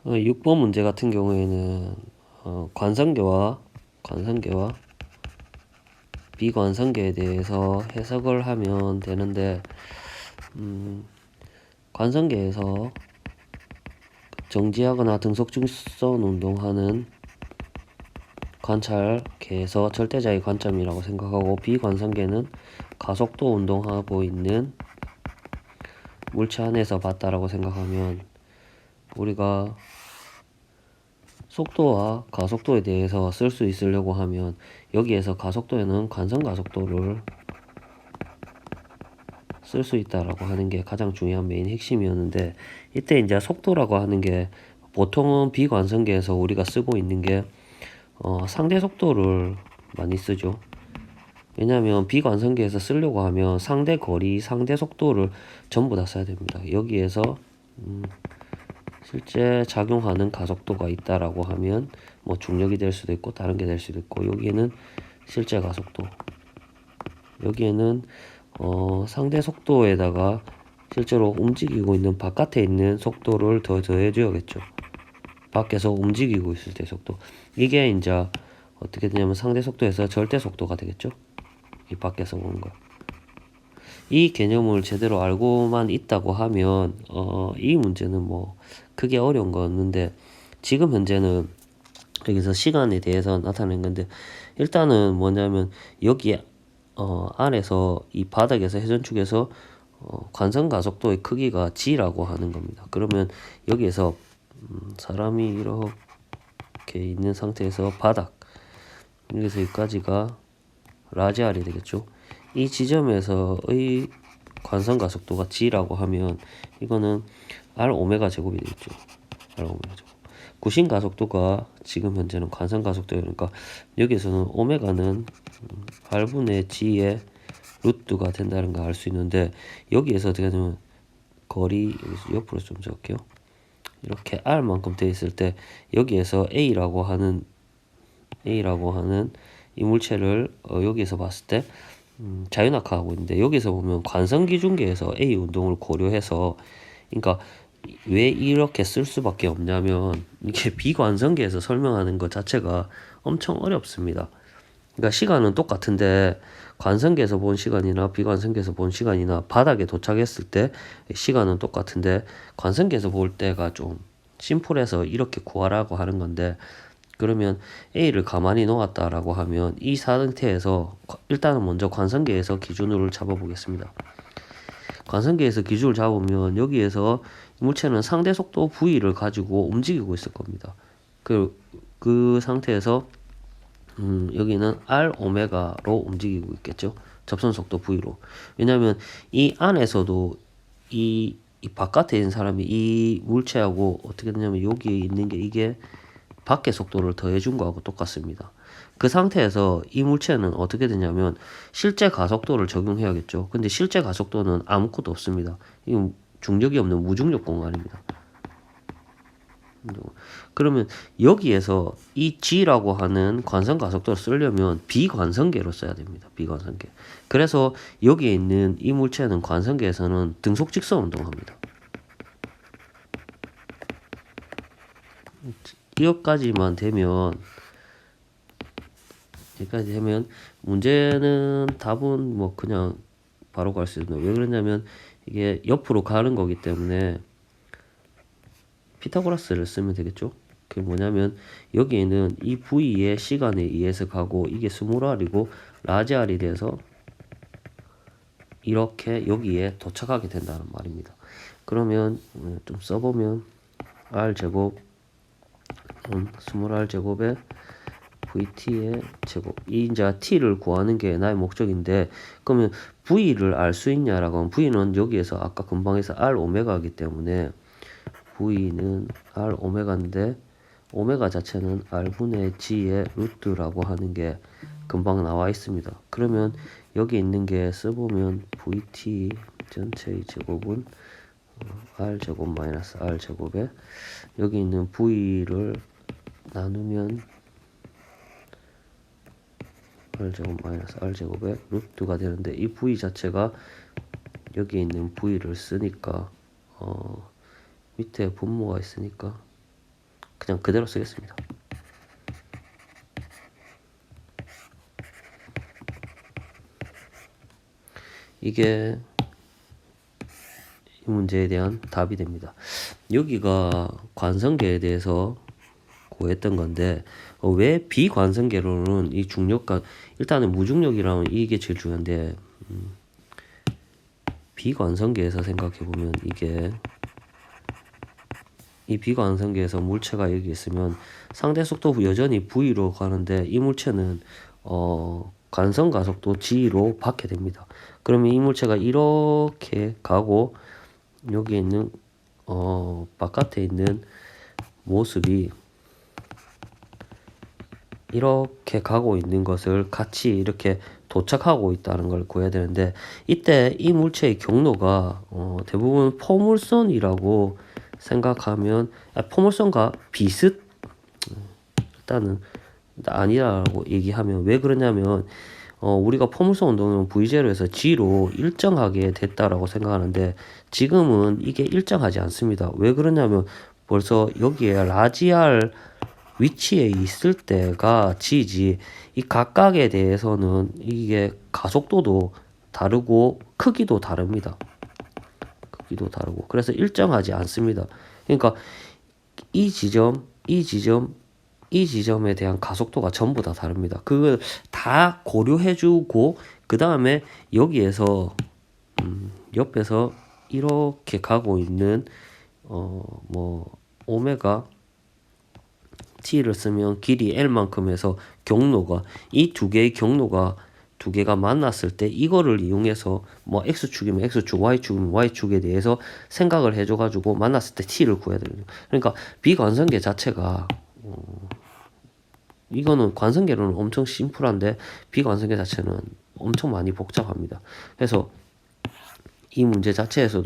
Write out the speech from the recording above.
6번 문제 같은 경우에는 관성계와 비관성계에 대해서 해석을 하면 되는데, 관성계에서 정지하거나 등속직선 운동하는 관찰계에서 절대자의 관점이라고 생각하고, 비관성계는 가속도 운동하고 있는 물체 안에서 봤다라고 생각하면, 우리가 속도와 가속도에 대해서 쓸 수 있으려고 하면 여기에서 가속도에는 관성가속도를 쓸 수 있다라고 하는 게 가장 중요한 메인 핵심이었는데, 이때 이제 속도라고 하는 게 보통은 비관성계에서 우리가 쓰고 있는 게 상대 속도를 많이 쓰죠. 왜냐하면 비관성계에서 쓰려고 하면 상대 거리, 상대 속도를 전부 다 써야 됩니다. 여기에서 실제 작용하는 가속도가 있다라고 하면 뭐 중력이 될 수도 있고 다른 게 될 수도 있고, 여기에는 실제 가속도, 여기에는 상대 속도에다가 실제로 움직이고 있는 바깥에 있는 속도를 더 더해줘야겠죠. 밖에서 움직이고 있을 때 속도, 이게 이제 어떻게 되냐면 상대 속도에서 절대 속도가 되겠죠. 이 밖에서 오는 거. 이 개념을 제대로 알고만 있다고 하면 이 문제는 뭐 크게 어려운 거였는데, 지금 현재는 여기서 시간에 대해서 나타낸 건데, 일단은 뭐냐면 여기 안에서 이 바닥에서 회전축에서 관성 가속도의 크기가 g라고 하는 겁니다. 그러면 여기에서 사람이 이렇게 있는 상태에서 바닥, 여기서 여기까지가 라지 r이 되겠죠. 이 지점에서의 관성 가속도가 g라고 하면 이거는 r 오메가 제곱이 되겠죠. r 오메가 제곱. 구심 가속도가 지금 현재는 관성 가속도니까 여기서는 오메가는 r분의 g의 루트가 된다는 걸 알 수 있는데, 여기에서 어떻게 되면 거리 여기서 옆으로 좀 적을게요. 이렇게 r만큼 돼 있을 때 여기에서 a라고 하는 이 물체를 여기에서 봤을 때 자유낙하하고 있는데, 여기서 보면 관성기준계에서 A 운동을 고려해서, 그러니까 왜 이렇게 쓸 수밖에 없냐면 이게 비관성계에서 설명하는 것 자체가 엄청 어렵습니다. 그러니까 시간은 똑같은데 관성계에서 본 시간이나 비관성계에서 본 시간이나 바닥에 도착했을 때 시간은 똑같은데, 관성계에서 볼 때가 좀 심플해서 이렇게 구하라고 하는 건데, 그러면 A를 가만히 놓았다라고 하면 이 상태에서 일단은 먼저 관성계에서 기준으로 잡아보겠습니다. 관성계에서 기준을 잡으면 여기에서 물체는 상대 속도 V를 가지고 움직이고 있을 겁니다. 그 상태에서 여기는 R 오메가로 움직이고 있겠죠. 접선 속도 V로. 왜냐하면 이 안에서도 이 바깥에 있는 사람이 이 물체하고 어떻게 되냐면 여기에 있는 게 이게 밖의 속도를 더해준 거하고 똑같습니다. 그 상태에서 이 물체는 어떻게 되냐면 실제 가속도를 적용해야겠죠. 근데 실제 가속도는 아무것도 없습니다. 이건 중력이 없는 무중력 공간입니다. 그러면 여기에서 이 g라고 하는 관성 가속도를 쓰려면 비관성계로 써야 됩니다. 비관성계. 그래서 여기에 있는 이 물체는 관성계에서는 등속직선 운동합니다. 여기까지만 되면 문제는 답은 뭐 그냥 바로 갈 수 있는. 왜 그러냐면 이게 옆으로 가는 거기 때문에 피타고라스를 쓰면 되겠죠. 그게 뭐냐면 여기에는 이 V의 시간에 의해서 가고 이게 스몰 r이고 라지 r이 돼서 이렇게 여기에 도착하게 된다는 말입니다. 그러면 좀 써보면 r 제곱 스몰 r 제곱에 vt의 제곱, 이 이제 t를 구하는 게 나의 목적인데, 그러면 v를 알 수 있냐라고 하면 v는 여기에서 아까 금방 해서 r 오메가이기 때문에 v는 r 오메가인데 오메가 자체는 r분의 g의 루트라고 하는 게 금방 나와 있습니다. 그러면 여기 있는 게 써보면 vt 전체의 제곱은 r 제곱 마이너스 r 제곱에 여기 있는 v를 나누면 r제곱 마이너스 r제곱에 루트가 되는데, 이 v 자체가 여기 있는 v를 쓰니까 밑에 분모가 있으니까 그냥 그대로 쓰겠습니다. 이게 이 문제에 대한 답이 됩니다. 여기가 관성계에 대해서 구했던 건데 왜 비관성계로는 이 중력과 일단은 무중력이라면 이게 제일 중요한데 비관성계에서 생각해 보면 이게 이 비관성계에서 물체가 여기 있으면 상대 속도 여전히 V로 가는데 이 물체는 관성 가속도 G로 받게 됩니다. 그러면 이 물체가 이렇게 가고 여기 있는 바깥에 있는 모습이 이렇게 가고 있는 것을 같이 이렇게 도착하고 있다는 걸 구해야 되는데 이때 이 물체의 경로가 대부분 포물선이라고 생각하면 포물선과 비슷 일단은 아니라고 얘기하면 왜 그러냐면 우리가 포물선 운동은 V0에서 G로 일정하게 됐다라고 생각하는데 지금은 이게 일정하지 않습니다. 왜 그러냐면 벌써 여기에 라지알 위치에 있을 때가 G지 이 각각에 대해서는 이게 가속도도 다르고 크기도 다릅니다. 크기도 다르고 그래서 일정하지 않습니다. 그러니까 이 지점, 이 지점, 이 지점에 대한 가속도가 전부 다 다릅니다. 그걸 다 고려해주고 그 다음에 여기에서 옆에서 이렇게 가고 있는 뭐 오메가 t를 쓰면 길이 l만큼 해서 경로가 이 두 개의 경로가 두 개가 만났을 때 이거를 이용해서 뭐 x축이면 x축, y축이면 y축에 대해서 생각을 해줘가지고 만났을 때 t를 구해야 됩니다. 그러니까 비관성계 자체가 이거는 관성계로는 엄청 심플한데 비관성계 자체는 엄청 많이 복잡합니다. 그래서 이 문제 자체에서도